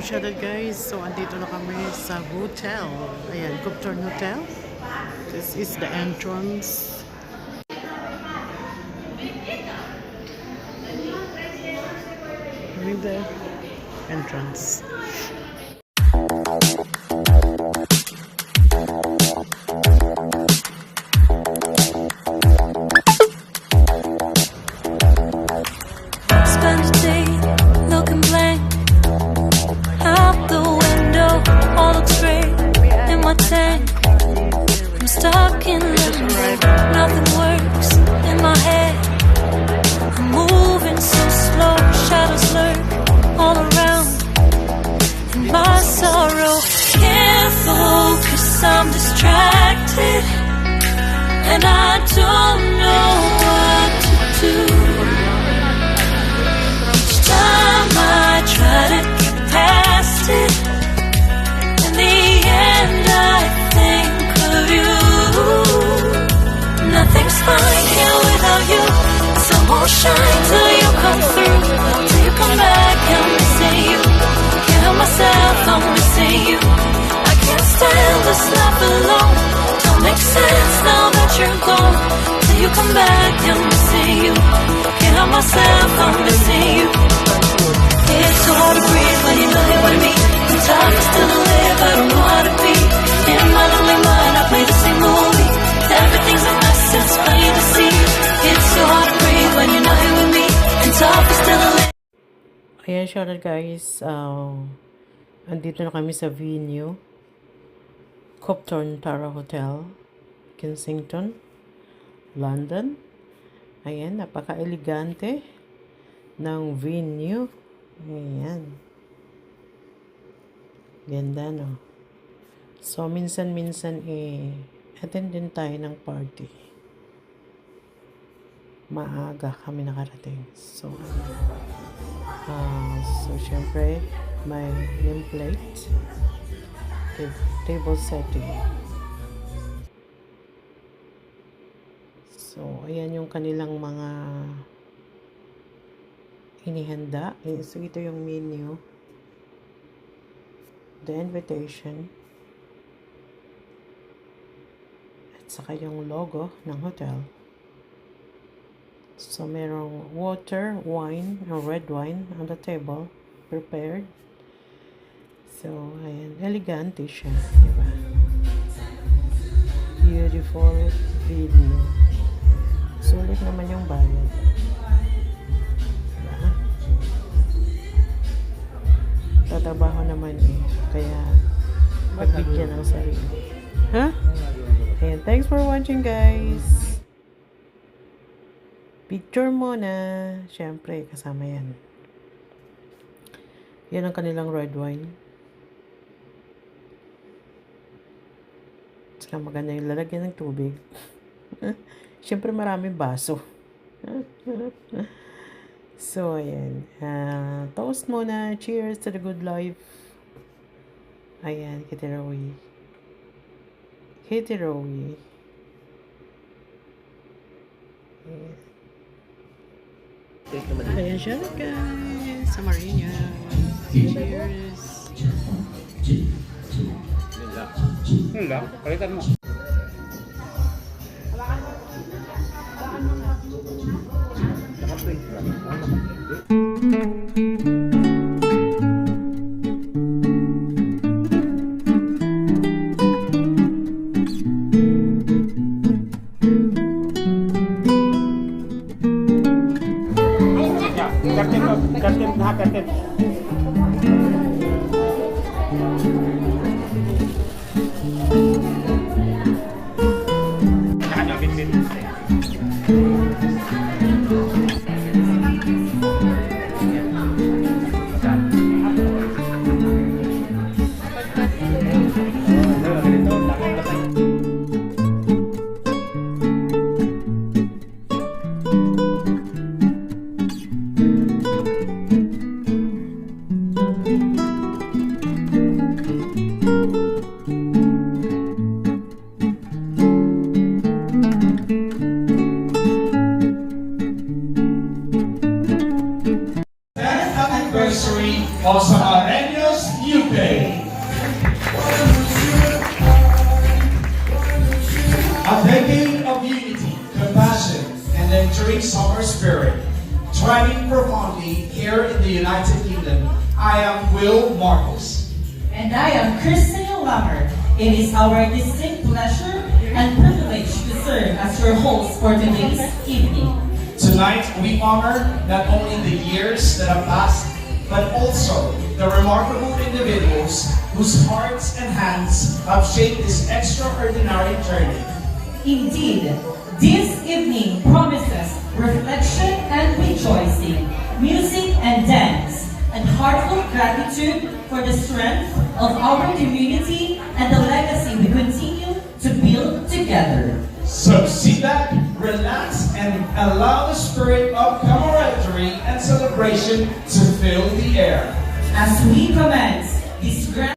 shoutout guys. So, andito na kami sa hotel. Ayan, Copthorne Hotel. This is the entrance. With the entrance. Spend a day looking blank out the window, all looks great in my tank. I'm stuck in limbo, nothing works in my head. I'm moving so slow, shadows lurk all around. In my sorrow, can't focus, I'm distracted, and I don't know what to do. Time I try to get past it, in the end I think of you. Nothing's fine here without you. The sun won't shine till you come through, till you come back. I'm missing you, can't help myself, I'm missing you. I can't stand this life alone, don't make sense now that you're gone. Till you come back, I'm missing you, can't help myself, I'm missing you. It's so hard to breathe when you know you want me. I'm tired of still to live, I don't know how to be. In my lonely mind, I play the same movie. Everything's a mess, it's plain to see. It's so hard to breathe when you're not here with me. And tough is still to live. Ayan, shoutout guys. Andito na kami sa venue. Copthorne Tara Hotel, Kensington, London. Ayan, napaka-elegante ng venue. Ayan. Ganda, no? So, minsan-minsan attend din tayo ng party. Maaga kami nakarating. So, syempre, may nameplate. Table setting. So, ayan yung kanilang mga inihanda. So, ito yung menu. The invitation. At saka yung logo ng hotel. So, merong water, wine, or red wine on the table. Prepared. So, ayan. Elegante siya. Diba? Beautiful venue. Sulit naman yung bayad. Tatrabaho naman kaya pagbigyan ng sarili. Ha? Ayan, thanks for watching guys. Picture muna. Siyempre, kasama yan. Yan ang kanilang red wine. Saka maganda yung lalagyan ng tubig. Siyempre, maraming baso. So, ayan. Toast muna. Cheers to the good life. Ayan, Kitty Rowie. Kitty Rowie. Ayan siya, guys. Sa Marina. Cheers. Yun lang. Palitan mo. Kartin. of unity, compassion, and enduring summer spirit, thriving profoundly here in the United Kingdom. I am Will Marcos. And I am Christine Lammer. It is our distinct pleasure and privilege to serve as your host for today's evening. Tonight, we honor not only the years that have passed, but also the remarkable individuals whose hearts and hands have shaped this extraordinary journey. Indeed, this evening promises reflection and rejoicing, music and dance, and heartfelt gratitude for the strength of our community and the legacy we continue to build together. So sit back, relax, and allow the spirit of camaraderie and celebration to fill the air. As we commence this grand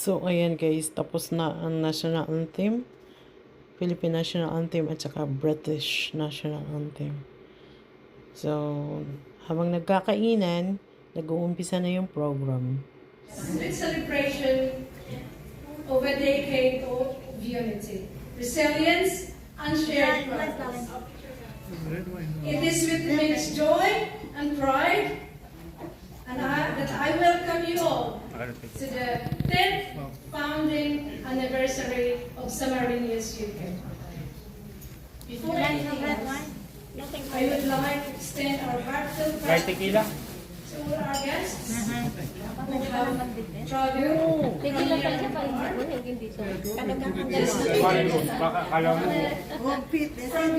So, ayan guys, tapos na ang national anthem, Philippine National Anthem at saka British National Anthem. So, habang nagkakainan, nag-uumpisa na yung program. With celebration of a decade of unity, resilience, and shared purpose. It is with immense joy and pride that I welcome you all to the 10th founding anniversary of Samarinas UK. Before anything else, I would like to extend our heartfelt gratitude to all our guests who have traveled from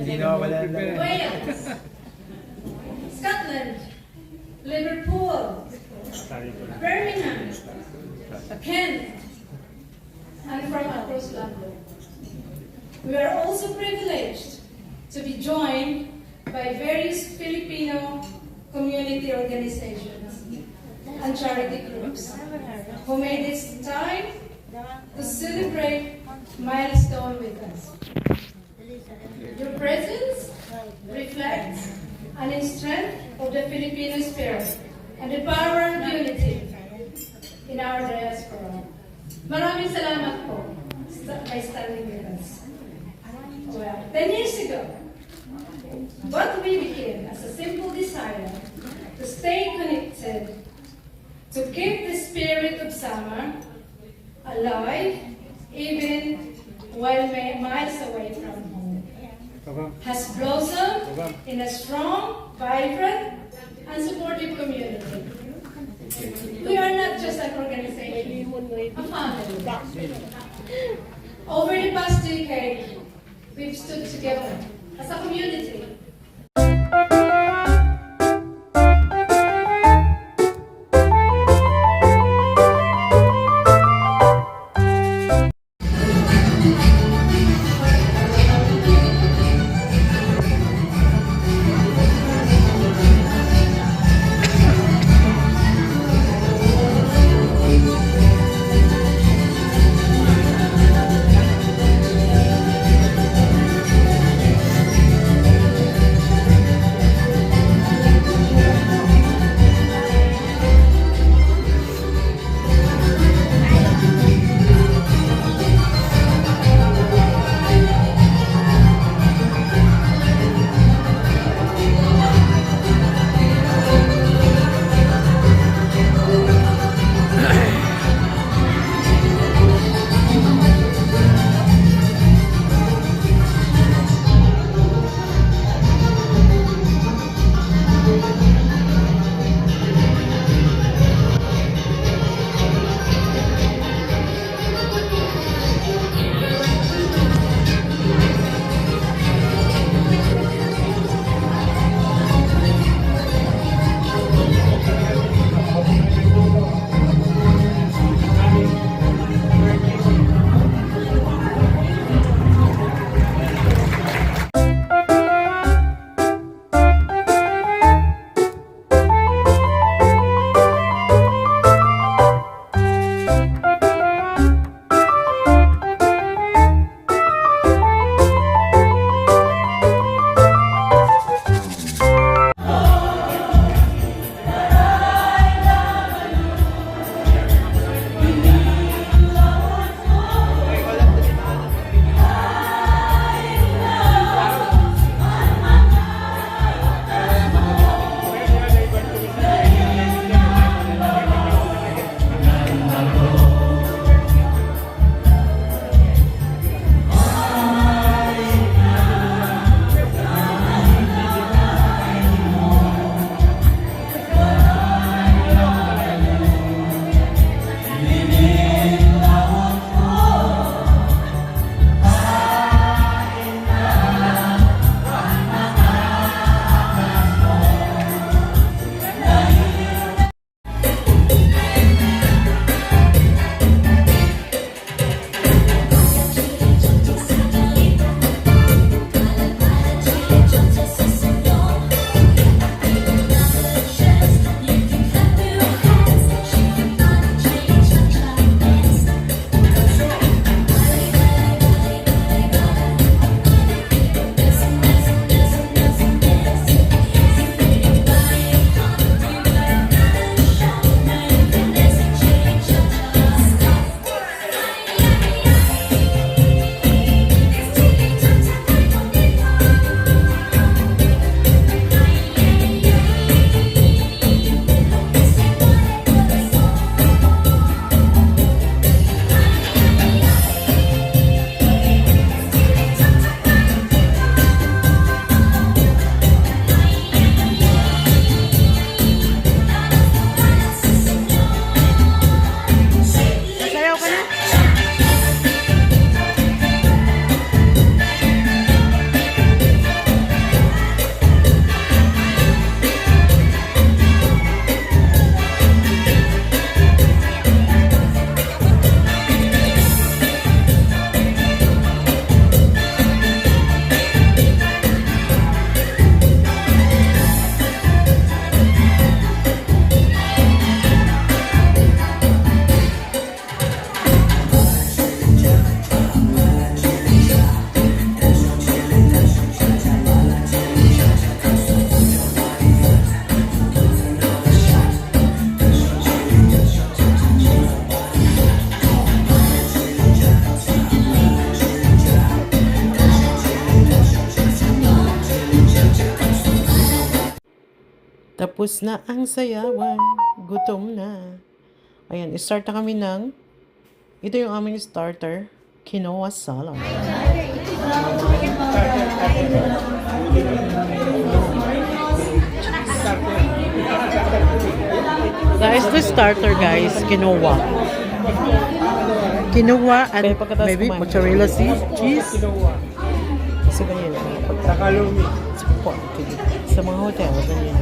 Vienna, Wales, Scotland, Liverpool, Birmingham, Kent, and from across London. We are also privileged to be joined by various Filipino community organizations and charity groups who made this time to celebrate milestone with us. Your presence reflects an strength of the Filipino spirit and the power of unity in our diaspora. Maraming salamat po by standing with us. Well, 10 years ago, what we began as a simple desire to stay connected, to keep the spirit of summer alive, even while miles away from home, has blossomed in a strong, vibrant, and supportive community. We are not just an organization, a family. Over the past decade, we've stood together as a community. Tapos na ang sayawan. Gutom na. Ayan, start na kami ng, ito yung aming starter, quinoa salad. Guys, the starter guys, quinoa. Quinoa at maybe mozzarella cheese. Kasi ganyan. Takalumi. Sa mga hotel, ganyan.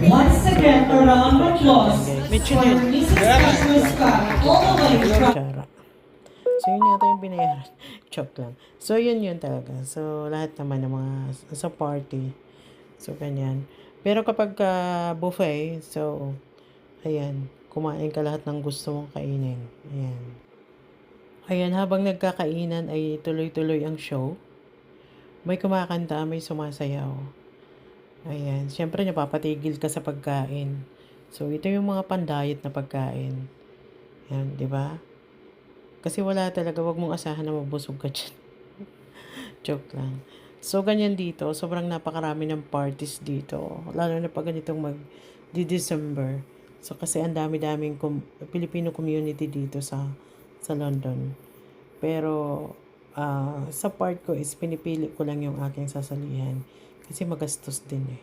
Once again, a round of applause May for chicken. Mrs. Christmas Cup, all the way from Kutsara. So, yun yata yung binayaran. Joke lang. So, yun talaga. So, lahat naman ng mga sa party. So, ganyan. Pero kapag buffet, so, ayan, kumain ka lahat ng gusto mong kainin. Ayan. Ayan, habang nagkakainan ay tuloy-tuloy ang show. May kumakanta, may sumasayaw. Ayan, syempre napapatigil ka sa pagkain. So, ito yung mga pandayat na pagkain. Ayan, di ba? Kasi wala talaga, wag mong asahan na mabusog ka dyan. Joke lang. So, ganyan dito. Sobrang napakarami ng parties dito. Lalo na pag ganitong December. So, kasi ang dami-daming Filipino community dito sa London. Pero, sa part ko is pinipili ko lang yung aking sasalihan. Kasi magastos din eh.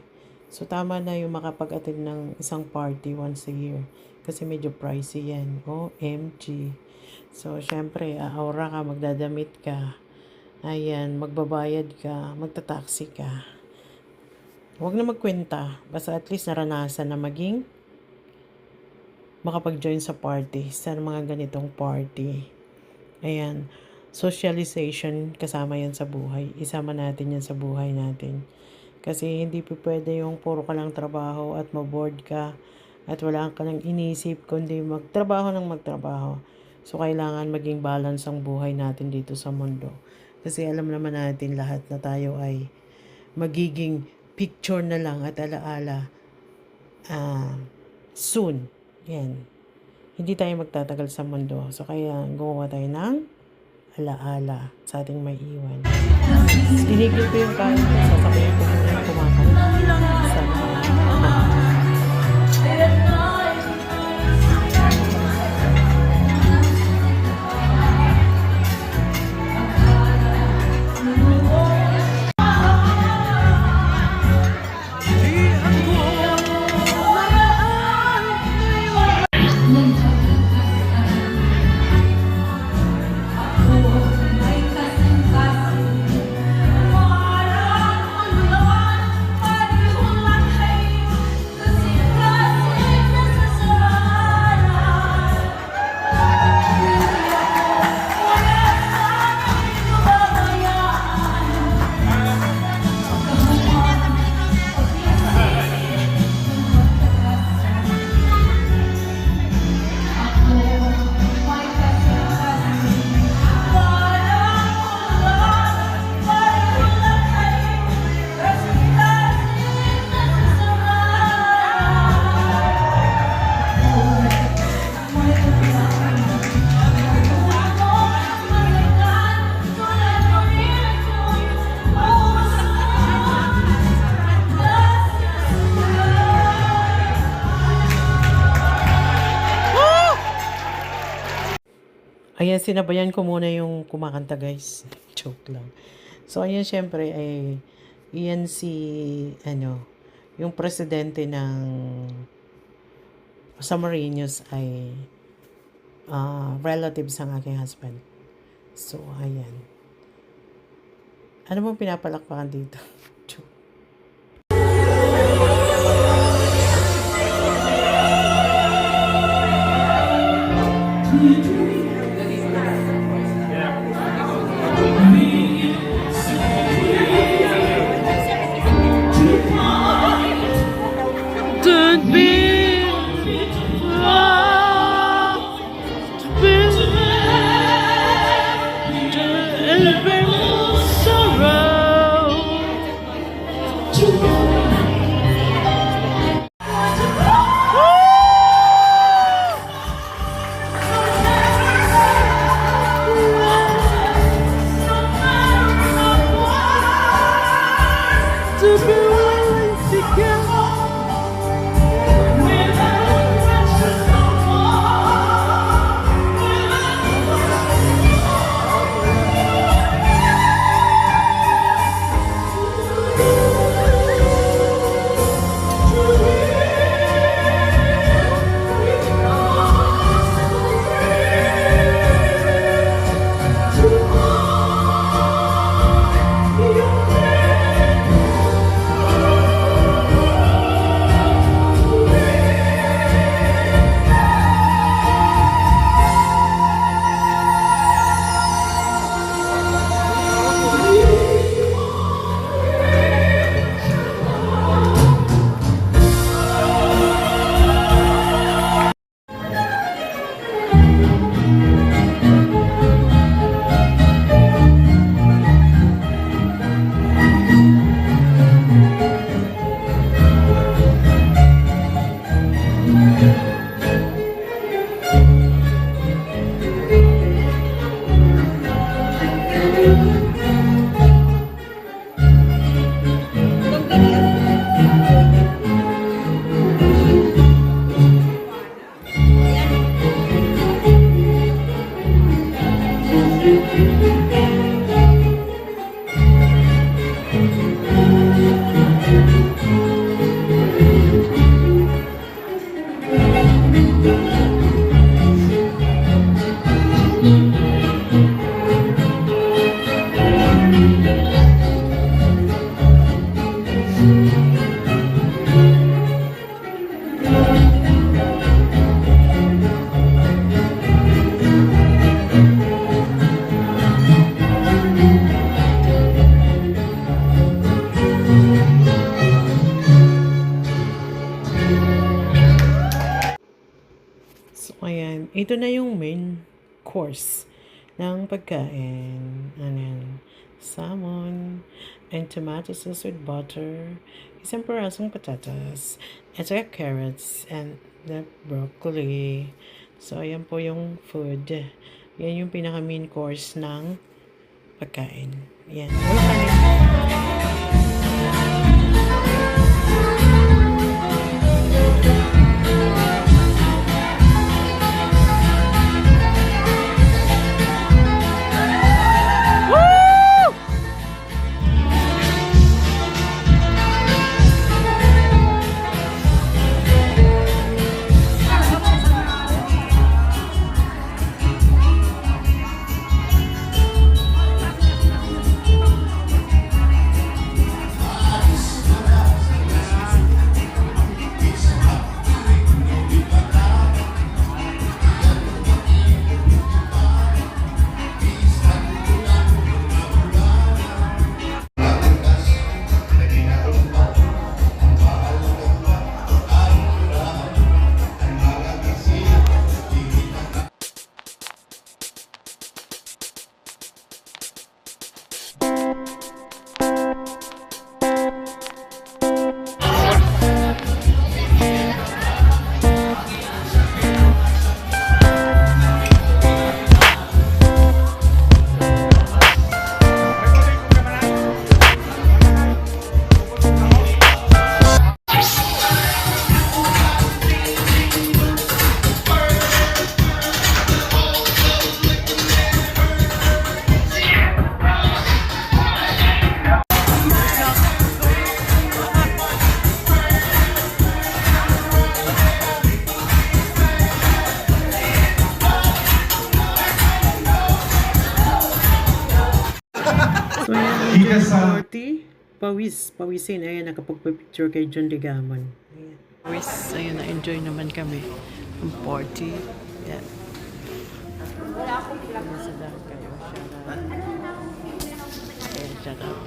So, tama na yung makapag-attend ng isang party once a year. Kasi medyo pricey yan. OMG. So, syempre, aura ka, magdadamit ka. Ayan, magbabayad ka, magta-taxi ka. Huwag na magkwenta. Basta at least naranasan na maging makapag-join sa party. Sa mga ganitong party. Ayan, socialization, kasama yan sa buhay. Isama natin yan sa buhay natin. Kasi hindi pwede yung puro ka lang trabaho at maboard ka at wala ka lang inisip kundi magtrabaho ng magtrabaho. So, kailangan maging balance ang buhay natin dito sa mundo. Kasi alam naman natin lahat na tayo ay magiging picture na lang at alaala soon. Yan. Hindi tayo magtatagal sa mundo. So, kaya gumawa tayo ng alaala sa ating may iwan. Tinigil ko yung kain ko. Sasabihin ko yung kumakain. Ayan, sinabayan ko muna yung kumakanta, guys. Joke lang. So, ayan, syempre, ay, iyan si, yung presidente ng Samarinos ay relatives ng aking husband. So, ayan. Ano bang pinapalakpakan dito? Joke. ito na yung main course ng pagkain. Ano yan? Salmon and tomato sauce with butter, isang parasong patatas, at saka carrots, and the broccoli. So, ayan po yung food. Yan yung pinaka main course ng pagkain. Yan. Wala kanin. So, ayan, ang 40. Pawisin. Ayan, nakapagpapicture kay John Ligamon. Ayan. Pawis, ayan, na-enjoy naman kami. Ang 40. Ayan. Wala akong vlog. Kayo, shut up.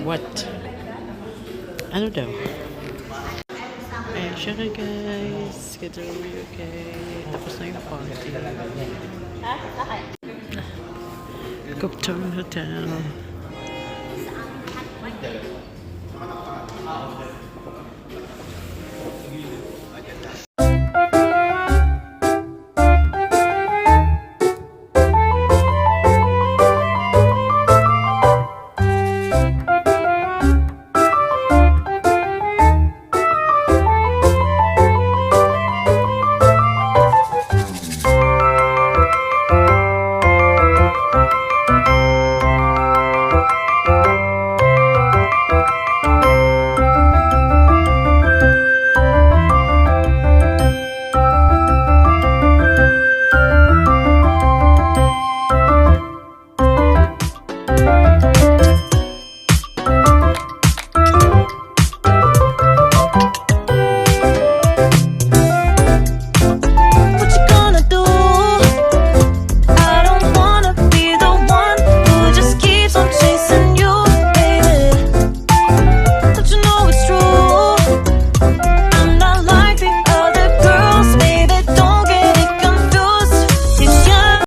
What? Ano daw? Ayan siya na, guys. Get over, okay. Tapos na yung party. Gupton Hotel.